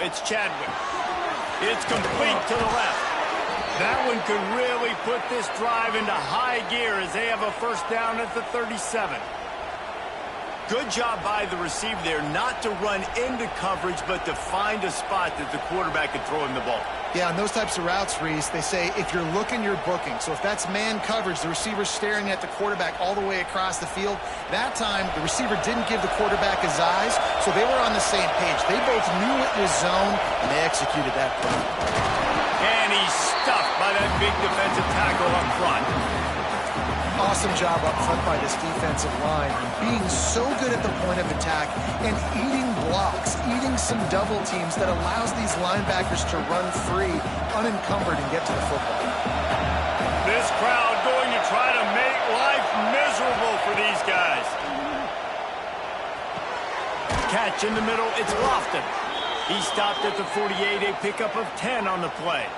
It's Chadwick. It's complete to the left. That one could really put this drive into high gear as they have a first down at the 37. Good job by the receiver there not to run into coverage, but to find a spot that the quarterback could throw him the ball. Yeah, on those types of routes, Reese, they say if you're looking, you're booking. So if that's man coverage, the receiver's staring at the quarterback all the way across the field. That time, the receiver didn't give the quarterback his eyes, so they were on the same page. They both knew it was zone, and they executed that play. And he's stuffed by that big defensive tackle up front. Awesome job up front by this defensive line, being so good at the point of attack and eating blocks, eating some double teams that allows these linebackers to run free, unencumbered, and get to the football. This crowd going to try to make life miserable for these guys. Catch in the middle, it's Lofton. He stopped at the 48, a pickup of 10 on the play.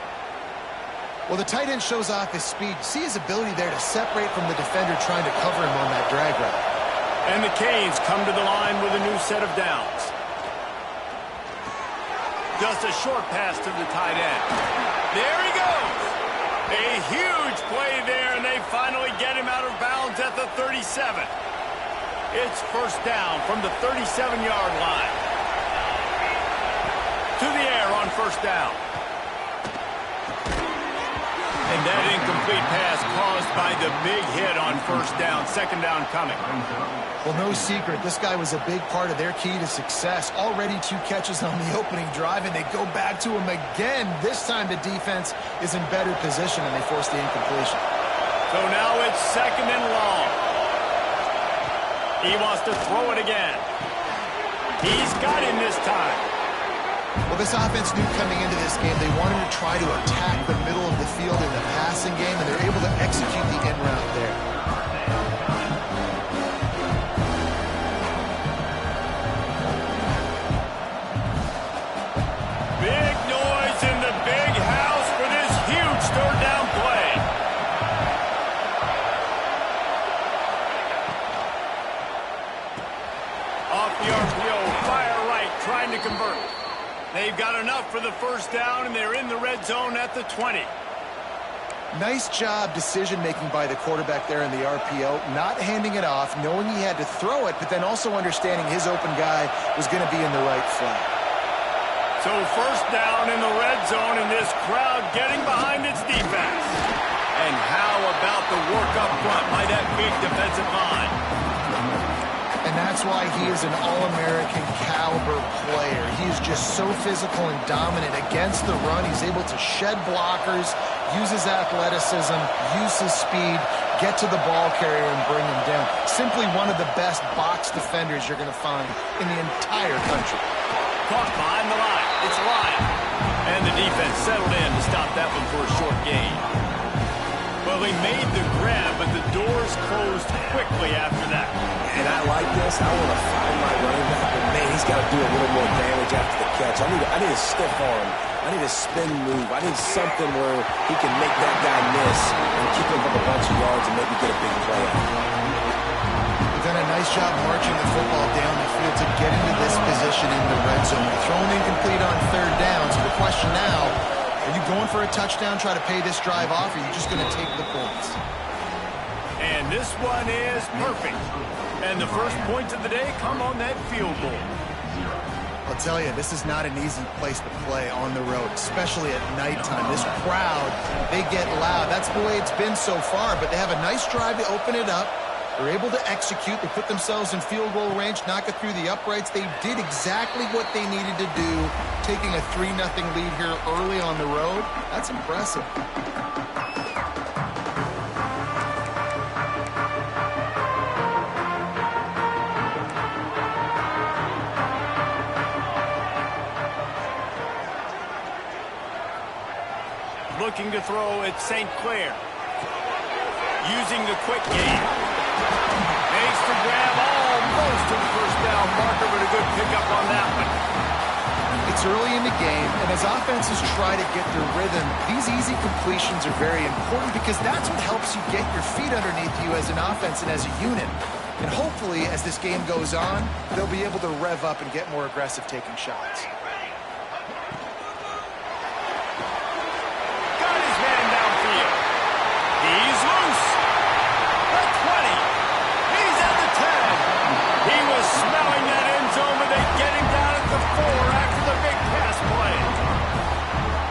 Well, the tight end shows off his speed. See his ability there to separate from the defender trying to cover him on that drag route. And the Canes come to the line with a new set of downs. Just a short pass to the tight end. There he goes. A huge play there, and they finally get him out of bounds at the 37. It's first down from the 37-yard line. To the air on first down. And that incomplete pass caused by the big hit on first down. Second down coming. Well, no secret, this guy was a big part of their key to success. Already 2 catches on the opening drive, and they go back to him again. This time the defense is in better position, and they force the incompletion. So now it's second and long. He wants to throw it again. He's got him this time. Well, this offense knew coming into this game they wanted to try to attack the middle of the field in the passing game, and they're able to execute the end route there. Big noise in the big house for this huge third down play. Off the RPO, fire right, trying to convert. They've got enough for the first down, and they're in the red zone at the 20. Nice job decision-making by the quarterback there in the RPO, not handing it off, knowing he had to throw it, but then also understanding his open guy was going to be in the right flat. So first down in the red zone, and this crowd getting behind its defense. And how about the work up front by that big defensive line? And that's why he is an All-American caliber player. He is just so physical and dominant against the run. He's able to shed blockers, use his athleticism, use his speed, get to the ball carrier and bring him down. Simply one of the best box defenders you're going to find in the entire country. Caught behind the line. It's Lyon. And the defense settled in to stop that one for a short gain. Well, they made the grab, but the doors closed quickly after that. And I like this. I want to find my running back, but man, he's got to do a little more damage after the catch. I need a stiff arm. I need a spin move. I need something where he can make that guy miss and keep him up a bunch of yards and maybe get a big play out. They've done a nice job marching the football down the field to get into this position in the red zone. They're throwing incomplete on third down. So the question now, are you going for a touchdown, try to pay this drive off, or are you just going to take the points? And this one is perfect. And the first points of the day come on that field goal. I'll tell you, this is not an easy place to play on the road, especially at nighttime. This crowd, they get loud. That's the way it's been so far, but they have a nice drive to open it up. They're able to execute. They put themselves in field goal range, knock it through the uprights. They did exactly what they needed to do, taking a 3-0 lead here early on the road. That's impressive. Looking to throw at St. Clair. Using the quick game. Makes the grab almost to the first down marker, but a good pickup on that one. It's early in the game, and as offenses try to get their rhythm, these easy completions are very important because that's what helps you get your feet underneath you as an offense and as a unit. And hopefully, as this game goes on, they'll be able to rev up and get more aggressive taking shots. after the big pass play.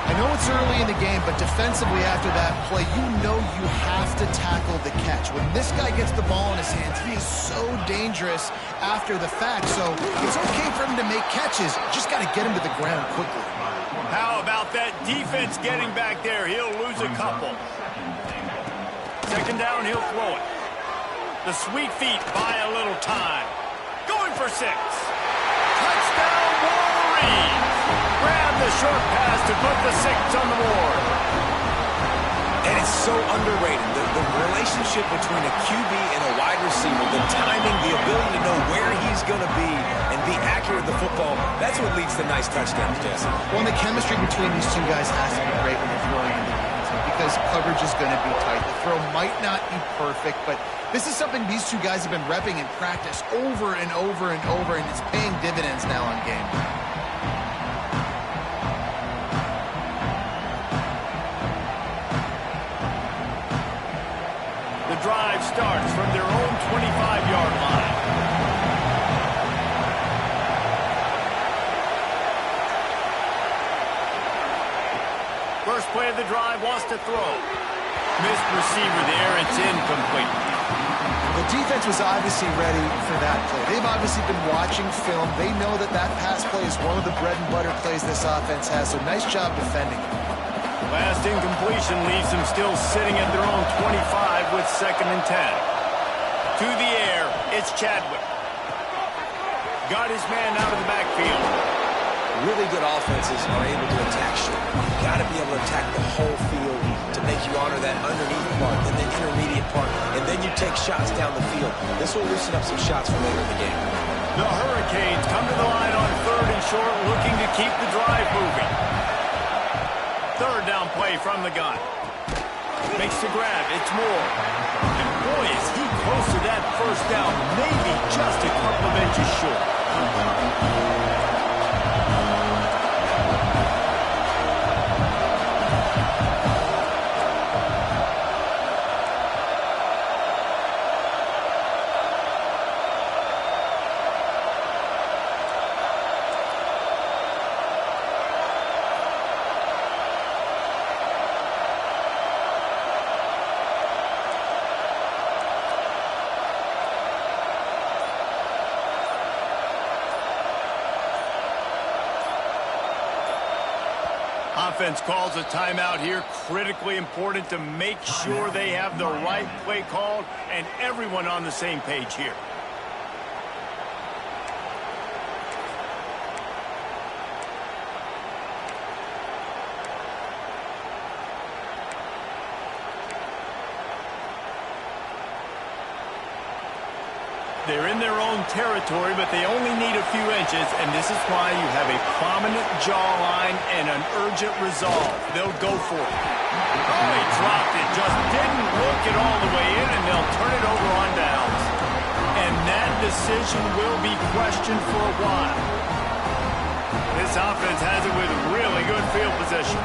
I know it's early in the game, but defensively after that play, you know you have to tackle the catch. When this guy gets the ball in his hands, he is so dangerous after the fact. So it's okay for him to make catches. Just got to get him to the ground quickly. How about that defense getting back there? He'll lose a couple. Second down, he'll throw it. The sweet feet buy a little time. Going for 6. Touchdown, Wolverines! Grab the short pass to put the 6 on the board. And it's so underrated. The relationship between a QB and a wide receiver, the timing, the ability to know where he's going to be and be accurate with the football, that's what leads to nice touchdowns, Jesse. Well, and the chemistry between these two guys has to be great when they're throwing into the end zone because coverage is going to be tight. The throw might not be perfect, but this is something these two guys have been repping in practice over and over and over, and it's paying dividends now on game day. The drive starts from their own 25-yard line. First play of the drive, wants to throw. Missed receiver there, it's incomplete. The defense was obviously ready for that play. They've obviously been watching film. They know that that pass play is one of the bread and butter plays this offense has, so nice job defending it. Last incompletion leaves them still sitting at their own 25 with 2nd and 10. To the air, it's Chadwick. Got his man out of the backfield. Really good offenses are able to attack short. You've got to be able to attack the whole field to make you honor that underneath part and the intermediate part, and then you take shots down the field. This will loosen up some shots for later in the game. The Hurricanes come to the line on 3rd and short, looking to keep the drive moving. 3rd down play from the gun. Makes the grab. It's Moore. And boy, is he close to that 1st down. Maybe just a couple of inches short. Offense calls a timeout here. Critically important to make sure they have the right play called and everyone on the same page here. They're in their own territory, but they only need a few inches, and this is why you have a prominent jawline and an urgent resolve. They'll go for it. Oh, he dropped it. Just didn't look it all the way in, and they'll turn it over on downs. And that decision will be questioned for a while. This offense has it with really good field position.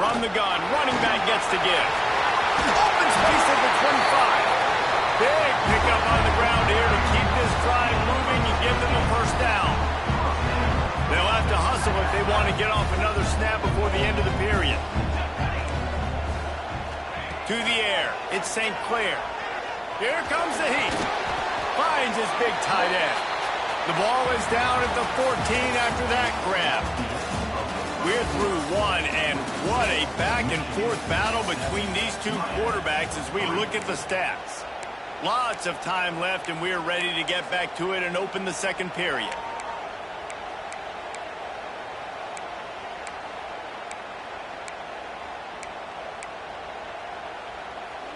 From the gun, running back gets to give. Open space at the 25. Big pickup on the ground here to keep this drive moving and give them a 1st down. They'll have to hustle if they want to get off another snap before the end of the period. To the air, it's St. Clair. Here comes the heat. Finds his big tight end. The ball is down at the 14 after that grab. We're through one, and what a back-and-forth battle between these two quarterbacks as we look at the stats. Lots of time left, and we're ready to get back to it and open the 2nd period.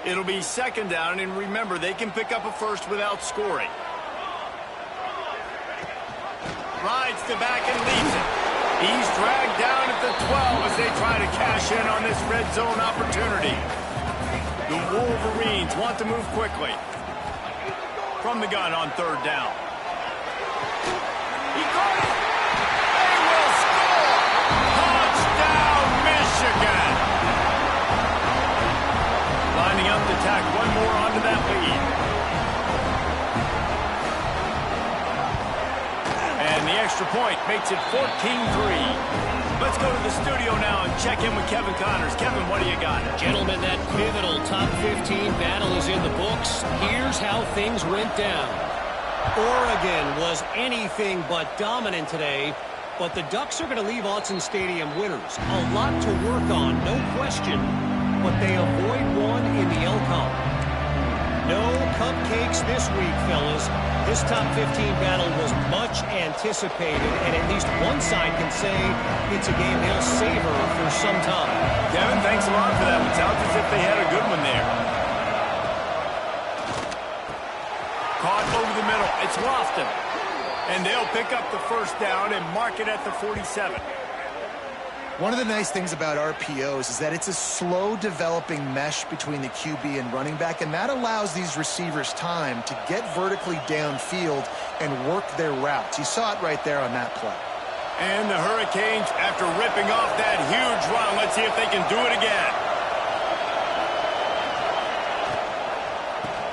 It'll be 2nd down, and remember, they can pick up a 1st without scoring. Rides the back and leaves it. He's dragged down at the 12 as they try to cash in on this red zone opportunity. The Wolverines want to move quickly. From the gun on 3rd down. He caught it. They will score. Touchdown, Michigan. Makes it 14-3. Let's go to the studio now and check in with Kevin Connors. Kevin, what do you got? Gentlemen, that pivotal top 15 battle is in the books. Here's how things went down. Oregon was anything but dominant today, but the Ducks are going to leave Autzen Stadium winners. A lot to work on, no question, but they avoid one in the Elcom. No cupcakes this week, fellas. This top 15 battle was much anticipated, and at least one side can say it's a game they'll savor for some time. Kevin, thanks a lot for that. It sounds as if they had a good one there. Caught over the middle. It's Lofton. And they'll pick up the first down and mark it at the 47. One of the nice things about RPOs is that it's a slow developing mesh between the QB and running back, and that allows these receivers time to get vertically downfield and work their routes. You saw it right there on that play. And the Hurricanes, after ripping off that huge run, let's see if they can do it again.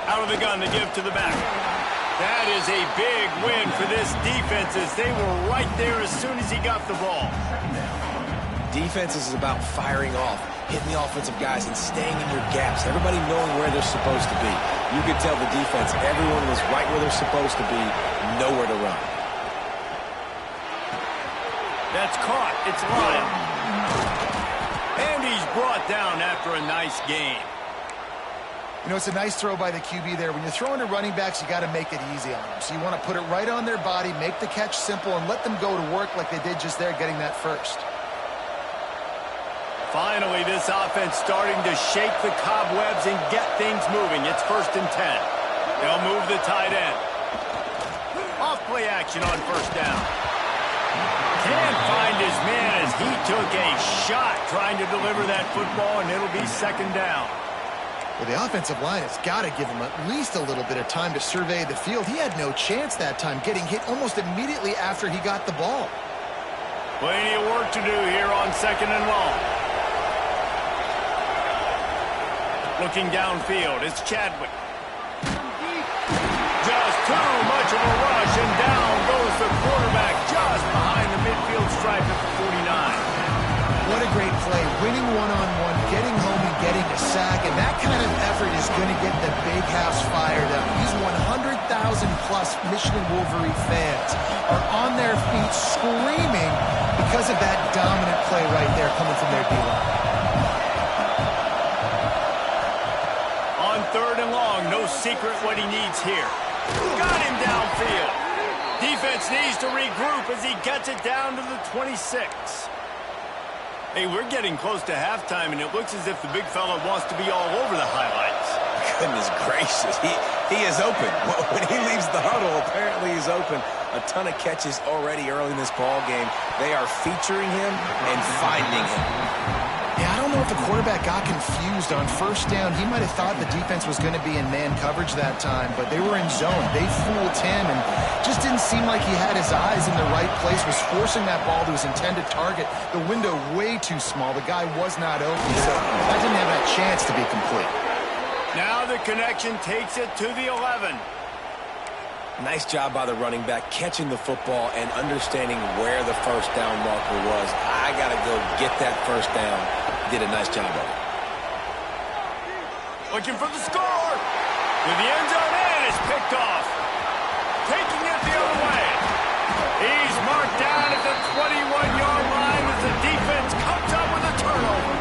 Out of the gun to give to the back. That is a big win for this defense as they were right there as soon as he got the ball. Defense is about firing off, hitting the offensive guys, and staying in your gaps. Everybody knowing where they're supposed to be. You could tell the defense, everyone was right where they're supposed to be, nowhere to run. That's caught. It's Lyon. And he's brought down after a nice gain. You know, it's a nice throw by the QB there. When you're throwing to running backs, you got to make it easy on them. So you want to put it right on their body, make the catch simple, and let them go to work like they did just there, getting that first. Finally, this offense starting to shake the cobwebs and get things moving. It's 1st and 10. They'll move the tight end. Off-play action on first down. Can't find his man as he took a shot trying to deliver that football, and it'll be 2nd down. Well, the offensive line has got to give him at least a little bit of time to survey the field. He had no chance that time, getting hit almost immediately after he got the ball. Plenty of work to do here on 2nd and long. Looking downfield, it's Chadwick. Just too much of a rush, and down goes the quarterback just behind the midfield stripe at the 49. What a great play. Winning one-on-one, getting home and getting a sack, and that kind of effort is going to get the big house fired up. These 100,000-plus Michigan Wolverine fans are on their feet screaming because of that dominant play right there coming from their D-line. 3rd and long, no secret what he needs here. Got him downfield. Defense needs to regroup as he gets it down to the 26. Hey, we're getting close to halftime, and it looks as if the big fella wants to be all over the highlights. Goodness gracious, he is open. When he leaves the huddle, apparently he's open. A ton of catches already early in this ball game. They are featuring him and finding him. Yeah, I don't know if the quarterback got confused on first down. He might have thought the defense was going to be in man coverage that time, but they were in zone. They fooled him and just didn't seem like he had his eyes in the right place, was forcing that ball to his intended target. The window way too small. The guy was not open, so that didn't have that chance to be complete. Now the connection takes it to the 11. Nice job by the running back, catching the football and understanding where the first down marker was. I got to go get that first down. Did a nice job of it. Looking for the score. With the end zone in, it's picked off. Taking it the other way. He's marked down at the 21-yard line as the defense comes up with a turnover.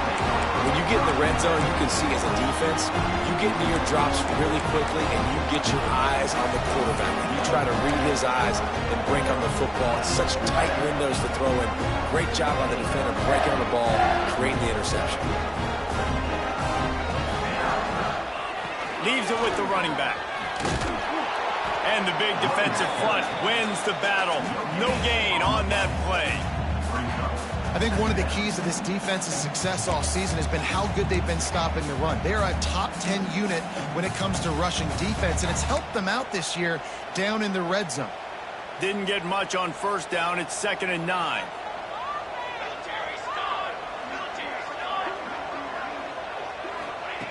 When you get in the red zone, you can see as a defense, you get into your drops really quickly and you get your eyes on the quarterback. And you try to read his eyes and break on the football. It's such tight windows to throw in. Great job by the defender breaking on the ball, creating the interception. Leaves it with the running back. And the big defensive front wins the battle. No gain on that play. I think one of the keys to this defense's success all season has been how good they've been stopping the run. They're a top 10 unit when it comes to rushing defense, and it's helped them out this year down in the red zone. Didn't get much on first down. It's 2nd and 9.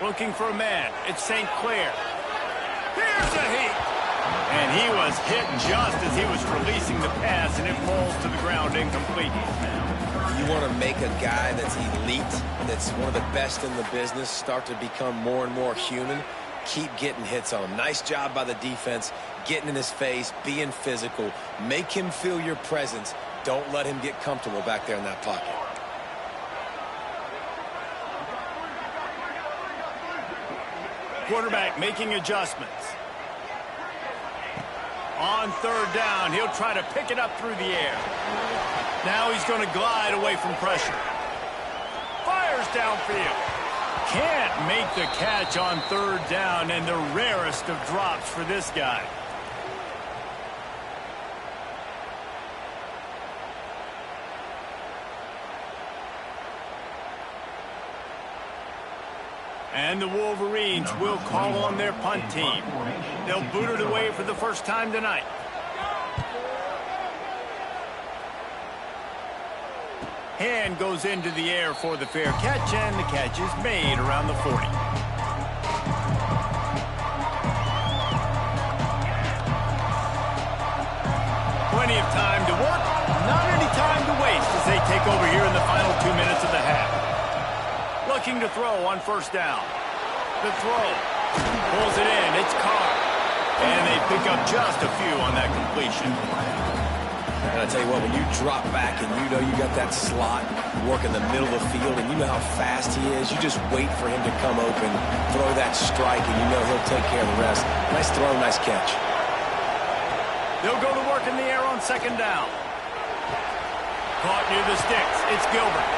Looking for a man. It's St. Clair. Here's a heat. And he was hit just as he was releasing the pass, and it falls to the ground incomplete. You want to make a guy that's elite, that's one of the best in the business, start to become more and more human. Keep getting hits on him. Nice job by the defense, getting in his face, being physical. Make him feel your presence. Don't let him get comfortable back there in that pocket. Quarterback making adjustments. On third down, he'll try to pick it up through the air. Now he's going to glide away from pressure. Fires downfield. Can't make the catch on third down, and the rarest of drops for this guy. And the Wolverines will call on their punt team. They'll boot it away for the first time tonight. Hand goes into the air for the fair catch, and the catch is made around the 40. Plenty of time to work, not any time to waste as they take over here in the final 2 minutes of the half. Looking to throw on first down. The throw. Pulls it in. It's Carr. And they pick up just a few on that completion. And I tell you what, when you drop back and you know you got that slot, work in the middle of the field, and you know how fast he is, you just wait for him to come open, throw that strike, and you know he'll take care of the rest. Nice throw, nice catch. They'll go to work in the air on second down. Caught near the sticks. It's Gilbert.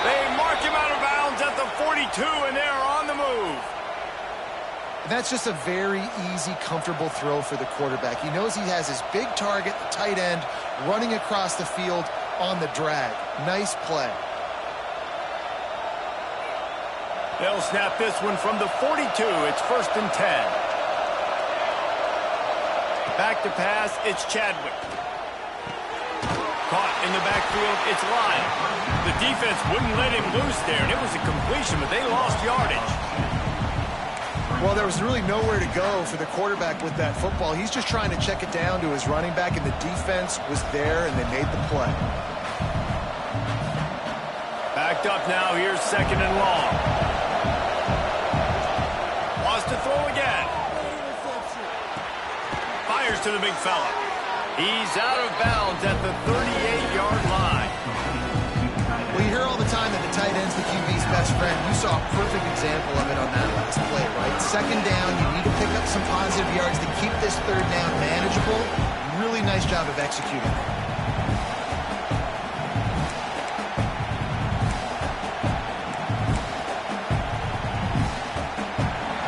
They mark him out of bounds at the 42, and they're on the move. That's just a very easy, comfortable throw for the quarterback. He knows he has his big target, the tight end, running across the field on the drag. Nice play. They'll snap this one from the 42. It's 1st and 10. Back to pass, it's Chadwick. Caught in the backfield, it's Lyle. The defense wouldn't let him loose there, and it was a completion, but they lost yardage. Well, there was really nowhere to go for the quarterback with that football. He's just trying to check it down to his running back, and the defense was there, and they made the play. Backed up now, here's 2nd and long. Wants to throw again. Fires to the big fella. He's out of bounds at the 38-yard line. Well, you hear all the time that the tight end's the QB's best friend. You saw a perfect example of it on that last play, right? 2nd down, you need to pick up some positive yards to keep this 3rd down manageable. Really nice job of executing.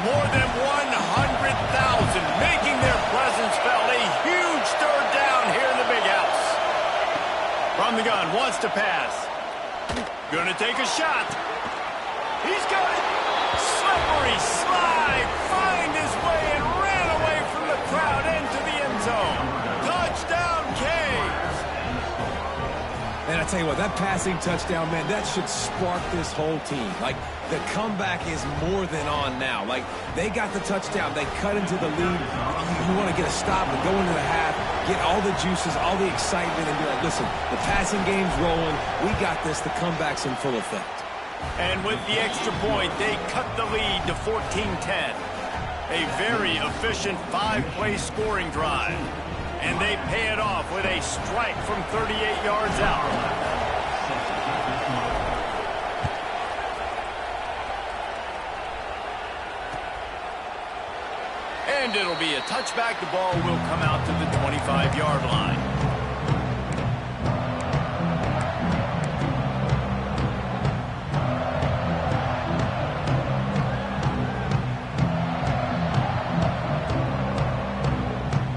More than 100,000 making their presence felt. A huge 3rd down here in the big house. From the gun, wants to pass. Gonna take a shot. He's got it. Slippery slide. Find his way and ran away from the crowd into the end zone. Touchdown, Canes. And I tell you what, that passing touchdown, man, that should spark this whole team. Like, the comeback is more than on now. Like, they got the touchdown. They cut into the lead. You want to get a stop and go into the half, get all the juices, all the excitement, and be like, listen, the passing game's rolling. We got this. The comeback's in full effect. And with the extra point, they cut the lead to 14-10. A very efficient 5-play scoring drive. And they pay it off with a strike from 38 yards out. And it'll be a touchback. The ball will come out to the 25-yard line.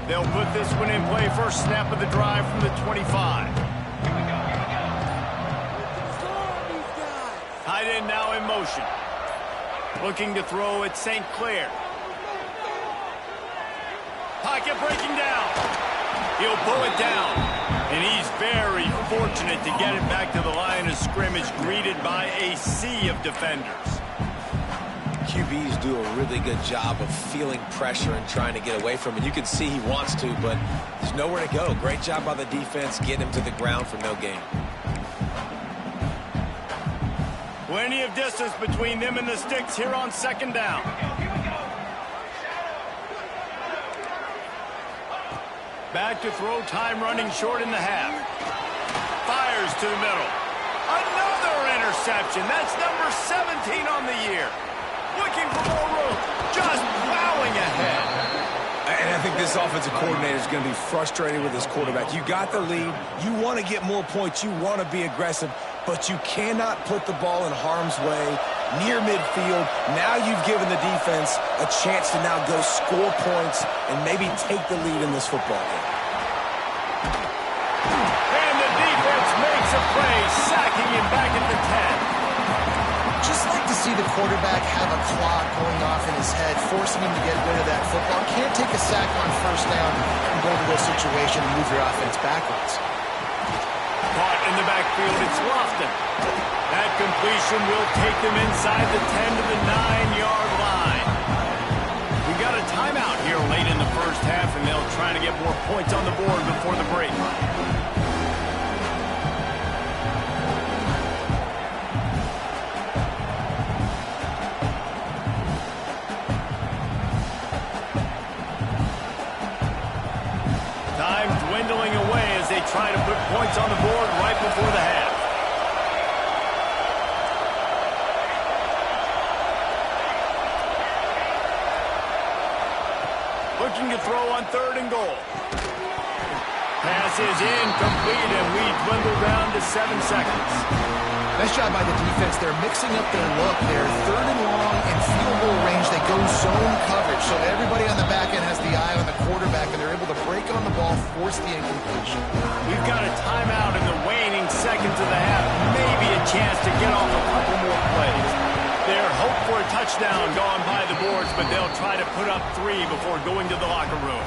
They'll put this one in play. First snap of the drive from the 25. Tight end now in motion. Looking to throw at St. Clair. Pocket breaking down. He'll pull it down. And he's very fortunate to get it back to the line of scrimmage, greeted by a sea of defenders. QBs do a really good job of feeling pressure and trying to get away from it. You can see he wants to, but there's nowhere to go. Great job by the defense getting him to the ground for no gain. Plenty of distance between them and the sticks here on second down. Back to throw, time running short in the half. Fires to the middle. Another interception. That's number 17 on the year. Looking for more room. Just plowing ahead. And I think this offensive coordinator is going to be frustrated with his quarterback. You got the lead. You want to get more points. You want to be aggressive. But you cannot put the ball in harm's way near midfield. Now you've given the defense a chance to now go score points and maybe take the lead in this football game. And the defense makes a play, sacking him back at the 10. Just like to see the quarterback have a clock going off in his head, forcing him to get rid of that football. Can't take a sack on first down and go to this situation and move your offense backwards. Caught in the backfield, it's Lofton. That completion will take them inside the 10 to the 9-yard line. We got a timeout here late in the first half, and they'll try to get more points on the board before the break. Time dwindling away as they try to put points on the board right before the half. Looking to throw on 3rd and goal. Pass is incomplete, and we dwindle down to 7 seconds. Nice job by the defense. They're mixing up their look. They're 3rd and long and field goal range. They go zone coverage, so everybody on the back end has the eye on the quarterback, and they're able to break on the ball, force the incompletion. We've got a timeout in the waning seconds of the half. Maybe a chance to get off a couple more plays. They're hope for a touchdown gone by the boards, but they'll try to put up 3 before going to the locker room.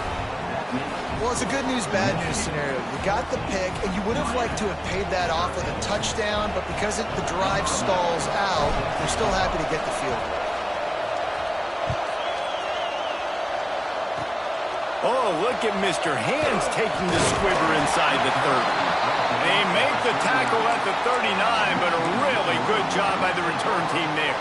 Well, it's a good news, bad news scenario. You got the pick, and you would have liked to have paid that off with a touchdown, but because the drive stalls out, they're still happy to get the field goal. Oh, look at Mr. Hands taking the squibber inside the 30. They make the tackle at the 39, but a really good job by the return team there.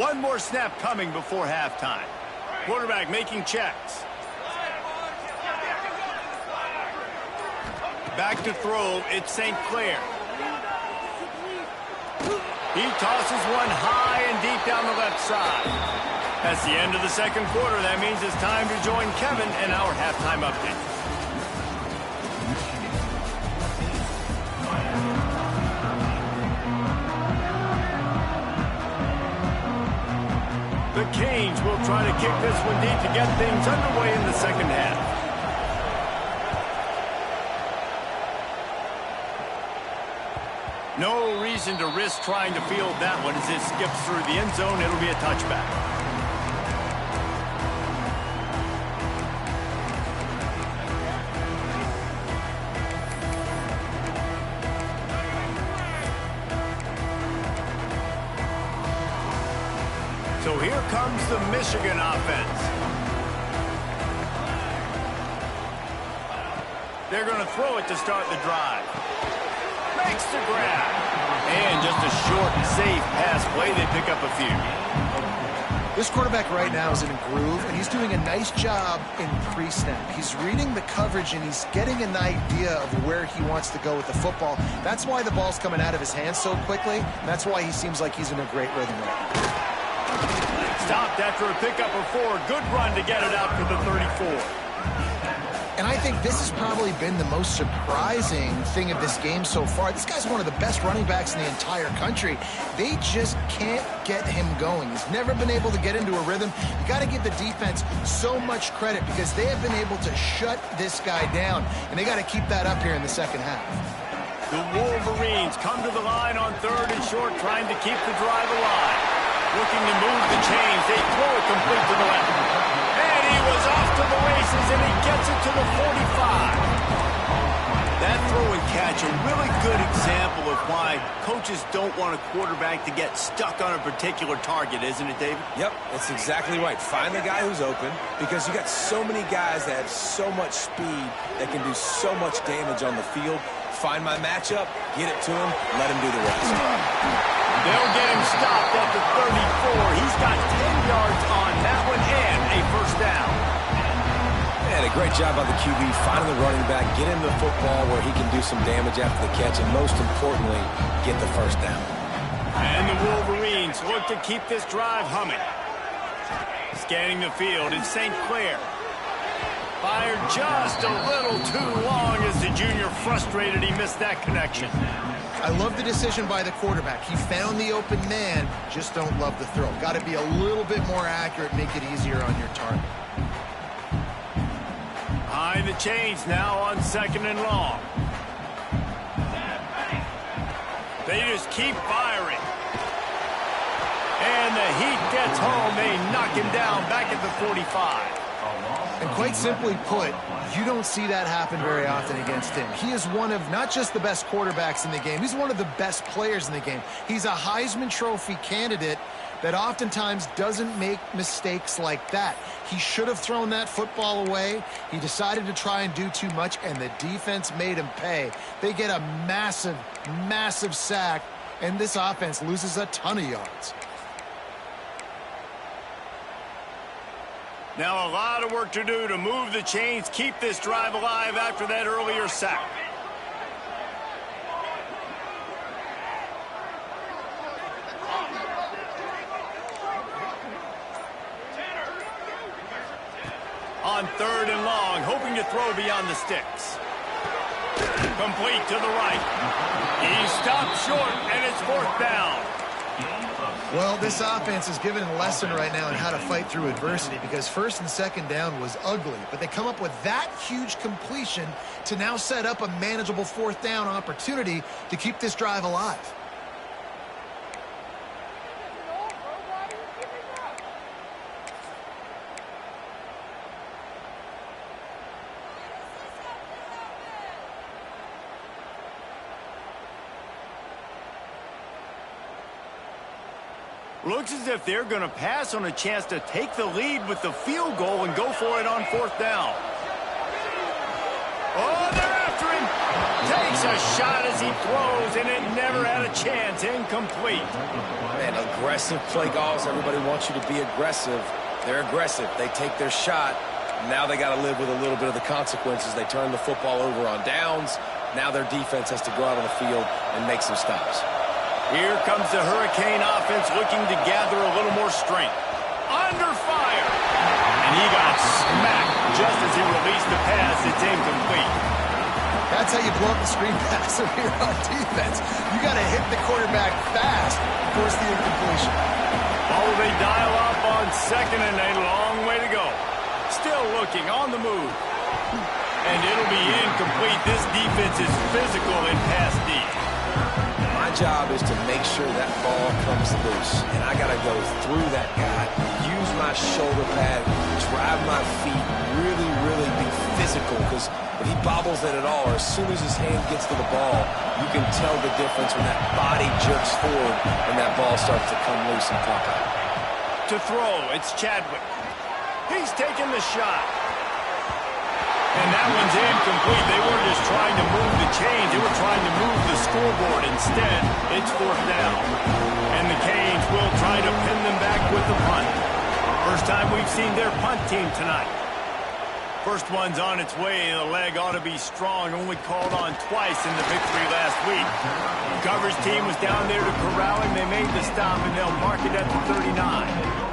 One more snap coming before halftime. Quarterback making checks. Back to throw, it's St. Clair. He tosses one high and deep down the left side. That's the end of the second quarter. That means it's time to join Kevin in our halftime update. The Canes will try to kick this one deep to get things underway in the second half. No reason to risk trying to field that one as it skips through the end zone. It'll be a touchback. So here comes the Michigan offense. They're going to throw it to start the drive. Makes the grab. And just a short, safe pass play. They pick up a few. This quarterback right now is in a groove, and he's doing a nice job in pre-snap. He's reading the coverage, and he's getting an idea of where he wants to go with the football. That's why the ball's coming out of his hands so quickly. That's why he seems like he's in a great rhythm right now. Stopped after a pickup of 4. Good run to get it out for the 34. And I think this has probably been the most surprising thing of this game so far. This guy's one of the best running backs in the entire country. They just can't get him going. He's never been able to get into a rhythm. You got to give the defense so much credit because they have been able to shut this guy down, and they got to keep that up here in the second half. The Wolverines come to the line on 3rd and short, trying to keep the drive alive. Looking to move the chains. They throw it complete to the left. And he was off to the races, and he gets it to the 45. That throw and catch, a really good example of why coaches don't want a quarterback to get stuck on a particular target, isn't it, David? Yep, that's exactly right. Find the guy who's open, because you got so many guys that have so much speed that can do so much damage on the field. Find my matchup, get it to him, let him do the rest. They'll get him stopped at the 34. He's got 10 yards on that one and a first down. And a great job by the QB finding the running back, get him the football where he can do some damage after the catch, and most importantly, get the first down. And the Wolverines look to keep this drive humming. Scanning the field is St. Clair. Fired just a little too long as the junior frustrated he missed that connection. I love the decision by the quarterback. He found the open man, just don't love the throw. Got to be a little bit more accurate, make it easier on your target. Behind the chains now on 2nd and long. They just keep firing. And the heat gets home. They knock him down back at the 45. And quite simply put, you don't see that happen very often against him. He is one of not just the best quarterbacks in the game, he's one of the best players in the game. He's a Heisman Trophy candidate that oftentimes doesn't make mistakes like that. He should have thrown that football away. He decided to try and do too much, and the defense made him pay. They get a massive, massive sack, and this offense loses a ton of yards. Now a lot of work to do to move the chains, keep this drive alive after that earlier sack. On 3rd and long, hoping to throw beyond the sticks. Complete to the right. He stopped short, and it's 4th down. Well, this offense is given a lesson right now on how to fight through adversity, because 1st and 2nd down was ugly, but they come up with that huge completion to now set up a manageable 4th down opportunity to keep this drive alive. Looks as if they're going to pass on a chance to take the lead with the field goal and go for it on 4th down. Oh, they're after him. Takes a shot as he throws, and it never had a chance. Incomplete. Man, aggressive play calls. Everybody wants you to be aggressive. They're aggressive. They take their shot. Now they got to live with a little bit of the consequences. They turn the football over on downs. Now their defense has to go out on the field and make some stops. Here comes the Hurricane offense looking to gather a little more strength. Under fire. And he got smacked just as he released the pass. It's incomplete. That's how you blow up the screen pass if you're on defense. You got to hit the quarterback fast, force the incompletion. Oh, they dial up on 2nd and a long way to go. Still looking on the move. And it'll be incomplete. This defense is physical in pass deep. My job is to make sure that ball comes loose, and I got to go through that guy, use my shoulder pad, drive my feet, really be physical, because when he bobbles it at all, or as soon as his hand gets to the ball, you can tell the difference when that body jerks forward and that ball starts to come loose and pop out. To throw, it's Chadwick. He's taking the shot. And that one's incomplete. They weren't just trying to move the chains. They were trying to move the scoreboard. Instead, it's 4th down. And the Canes will try to pin them back with the punt. First time we've seen their punt team tonight. First one's on its way. The leg ought to be strong. Only called on twice in the victory last week. The coverage team was down there to corral him. They made the stop, and they'll mark it at the 39.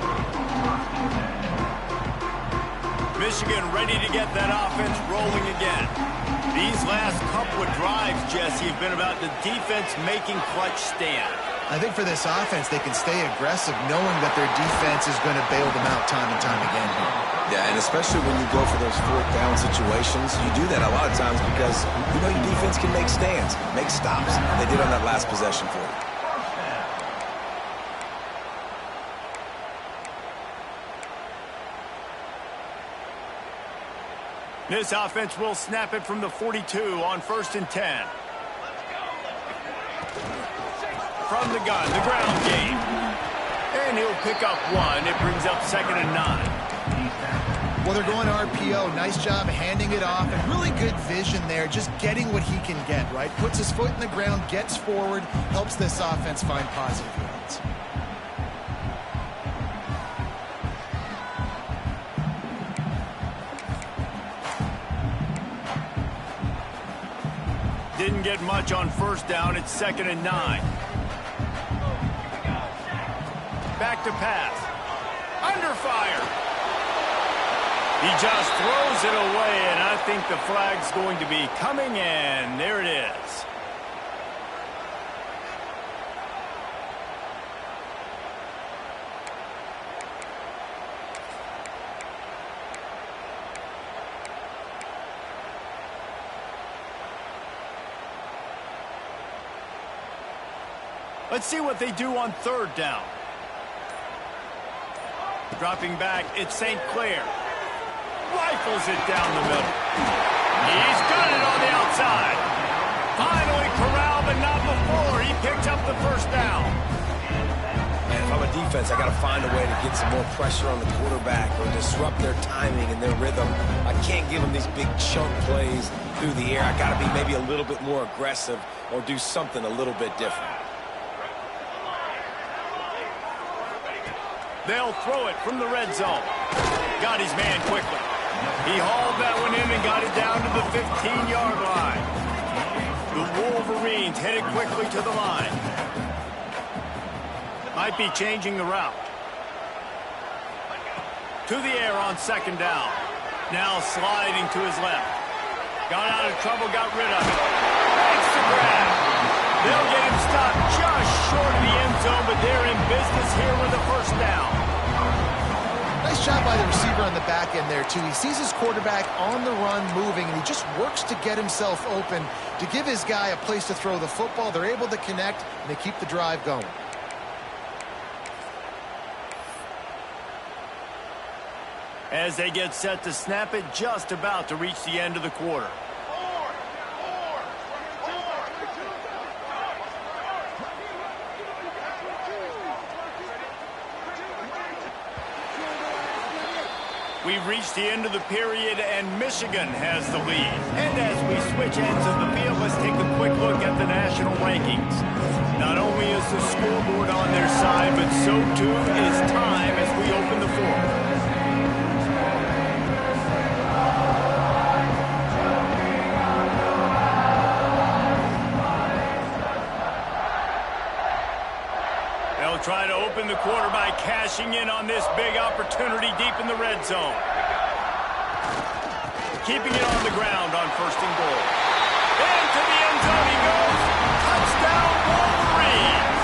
Michigan ready to get that offense rolling again. These last couple of drives, Jesse, have been about the defense making clutch stand. I think for this offense, they can stay aggressive knowing that their defense is going to bail them out time and time again. Yeah, and especially when you go for those 4th down situations, you do that a lot of times because you know your defense can make stands, make stops. They did on that last possession for you. This offense will snap it from the 42 on 1st and 10. From the gun, the ground game. And he'll pick up 1. It brings up 2nd and 9. Well, they're going RPO. Nice job handing it off, and really good vision there, just getting what he can get, right? Puts his foot in the ground, gets forward, helps this offense find positive yards. Didn't get much on 1st down. It's 2nd and 9. Back to pass. Under fire. He just throws it away, and I think the flag's going to be coming in. There it is. Let's see what they do on 3rd down. Dropping back, it's St. Clair. Rifles it down the middle. He's got it on the outside. Finally corralled, but not before. He picked up the 1st down. And if I'm a defense, I got to find a way to get some more pressure on the quarterback or disrupt their timing and their rhythm. I can't give them these big chunk plays through the air. I got to be maybe a little bit more aggressive or do something a little bit different. They'll throw it from the red zone. Got his man quickly. He hauled that one in and got it down to the 15-yard line. The Wolverines headed quickly to the line. Might be changing the route. To the air on 2nd down. Now sliding to his left. Got out of trouble, got rid of it. Makes the grab. They'll get him stopped just short of the end zone, but they're in business here with a 1st down. Nice job by the receiver on the back end there, too. He sees his quarterback on the run moving, and he just works to get himself open to give his guy a place to throw the football. They're able to connect, and they keep the drive going. As they get set to snap it, just about to reach the end of the quarter. We've reached the end of the period, and Michigan has the lead. And as we switch ends of the field, let's take a quick look at the national rankings. Not only is the scoreboard on their side, but so too is time as we open the 4th. Try to open the quarter by cashing in on this big opportunity deep in the red zone. Keeping it on the ground on 1st and goal. Into the end zone he goes. Touchdown, Wolverines.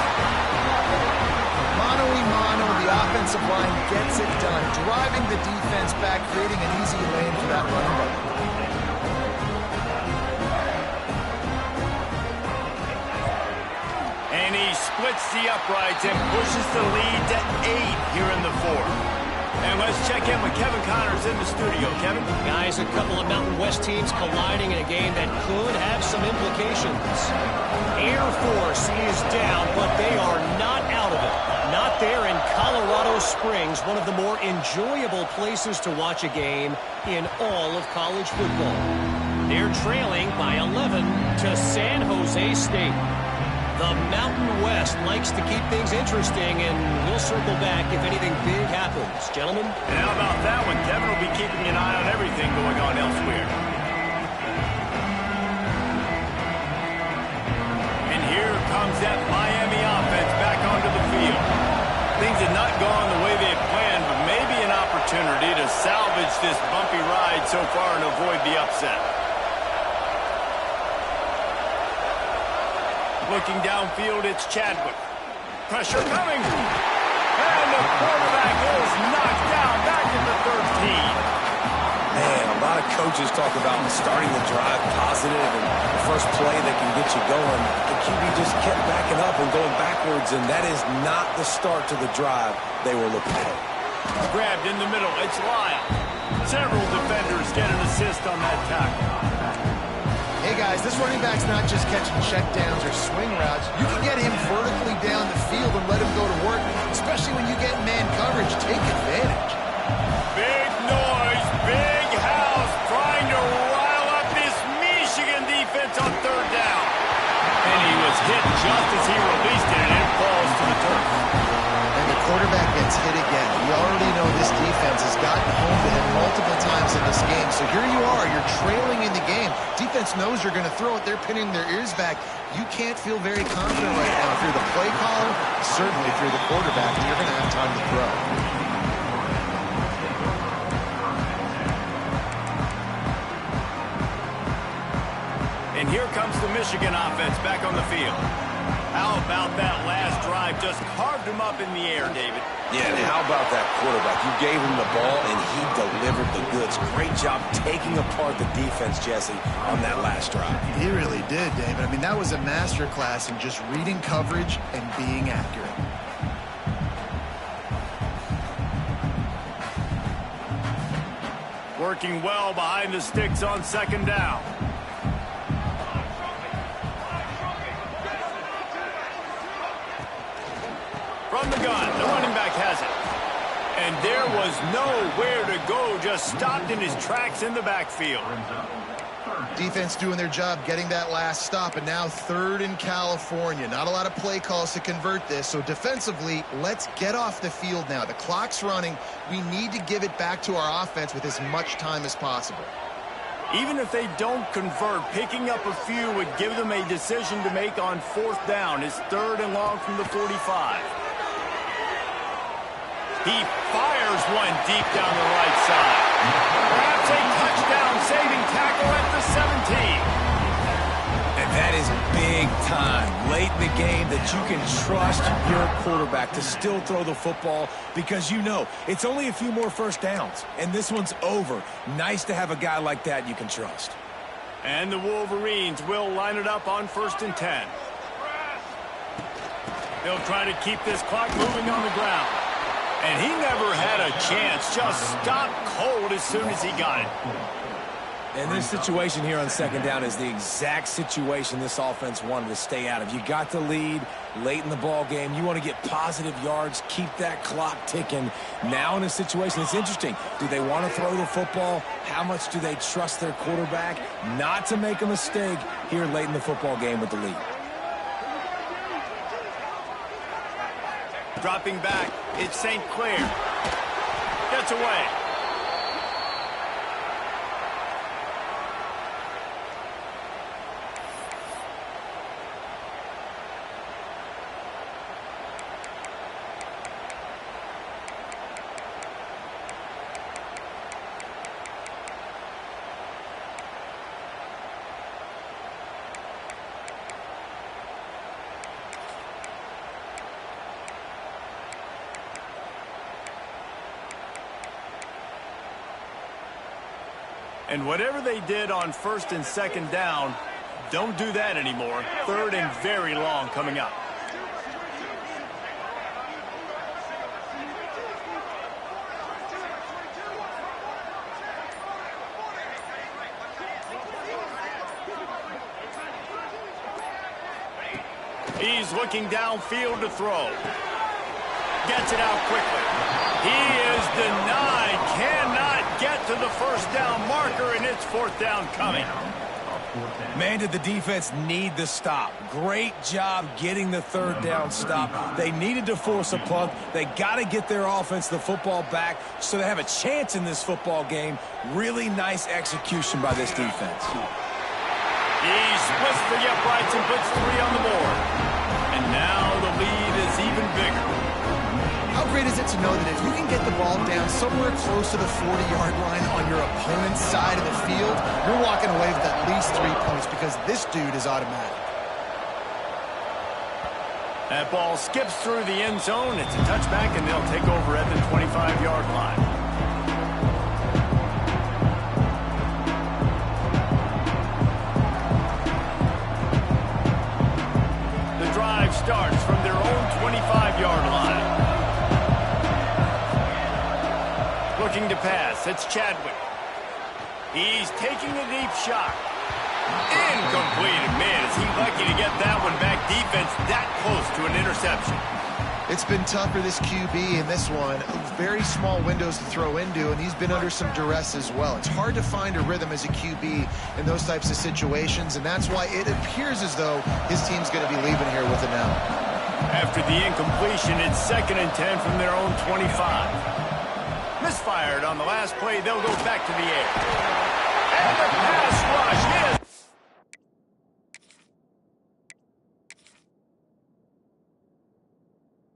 Mano-a-mano, the offensive line gets it done. Driving the defense back, creating an easy lane for that running back. And he splits the uprights and pushes the lead to 8 here in the 4th. And let's check in with Kevin Connors in the studio. Kevin? Guys, a couple of Mountain West teams colliding in a game that could have some implications. Air Force is down, but they are not out of it. Not there in Colorado Springs, one of the more enjoyable places to watch a game in all of college football. They're trailing by 11 to San Jose State. The Mountain West likes to keep things interesting, and we'll circle back if anything big happens. Gentlemen? And how about that one? Kevin will be keeping an eye on everything going on elsewhere. And here comes that Miami offense back onto the field. Things had not gone the way they had planned, but maybe an opportunity to salvage this bumpy ride so far and avoid the upset. Looking downfield, it's Chadwick. Pressure coming. And the quarterback is knocked down back at the 13. Man, a lot of coaches talk about starting the drive positive and the first play that can get you going. The QB just kept backing up and going backwards, and that is not the start to the drive they were looking for. Grabbed in the middle. It's Lyle. Several defenders get an assist on that tackle. Hey, guys, this running back's not just catching checkdowns or swing routes. You can get him vertically down the field and let him go to work, especially when you get man coverage. Take advantage. Big noise, big house, trying to rile up this Michigan defense on third down. And he was hit just as he released it, and it falls to the turf. And the quarterback gets hit again. We already know this defense has gotten home to him multiple times in this game. So here you are, you're trailing in the game. Defense knows you're going to throw it. They're pinning their ears back. You can't feel very confident right now. If you're the play caller, certainly if you're the quarterback, you're going to have time to throw. And here comes the Michigan offense back on the field. How about that last drive? Just carved him up in the air, David. Yeah, and how about that quarterback? You gave him the ball, and he delivered the goods. Great job taking apart the defense, Jesse, on that last drive. He really did, David. I mean, that was a masterclass in just reading coverage and being accurate. Working well behind the sticks on second down. From the gun, the running back has it. And there was nowhere to go, just stopped in his tracks in the backfield. Defense doing their job getting that last stop, and now third in California. Not a lot of play calls to convert this, so defensively, let's get off the field now. The clock's running. We need to give it back to our offense with as much time as possible. Even if they don't convert, picking up a few would give them a decision to make on fourth down. It's third and long from the 45. He fires one deep down the right side. Perhaps a touchdown-saving tackle at the 17. And that is big time, late in the game, that you can trust your quarterback to still throw the football because you know it's only a few more first downs, and this one's over. Nice to have a guy like that you can trust. And the Wolverines will line it up on 1st and 10. They'll try to keep this clock moving on the ground. And he never had a chance, just stopped cold as soon as he got it. And this situation here on second down is the exact situation this offense wanted to stay out of. You got the lead late in the ball game. You want to get positive yards, keep that clock ticking. Now in a situation, it's interesting. Do they want to throw the football? How much do they trust their quarterback not to make a mistake here late in the football game with the lead? Dropping back, it's St. Clair. Gets away. And whatever they did on 1st and 2nd down, don't do that anymore. 3rd and very long coming up. He's looking downfield to throw. Gets it out quickly. He is denied. Cannot get to the first down marker, and it's 4th down coming. Man, did the defense need the stop. Great job getting the 3rd down stop. They needed to force a punt. They got to get their offense the football back so they have a chance in this football game. Really nice execution by this defense. He splits the uprights and puts 3 on the board. And now the lead is even bigger. How great is it to know that if you can get the ball down somewhere close to the 40-yard line on your opponent's side of the field, you're walking away with at least 3 points because this dude is automatic. That ball skips through the end zone. It's a touchback, and they'll take over at the 25-yard line. The drive starts from their own 25-yard line. Looking to pass. It's Chadwick. He's taking a deep shot. Incomplete. Man, is he lucky to get that one back. Defense that close to an interception. It's been tough for this QB in this one. Very small windows to throw into, and he's been under some duress as well. It's hard to find a rhythm as a QB in those types of situations, and that's why it appears as though his team's going to be leaving here with it now. After the incompletion, it's 2nd and 10 from their own 25. Misfired on the last play. They'll go back to the air.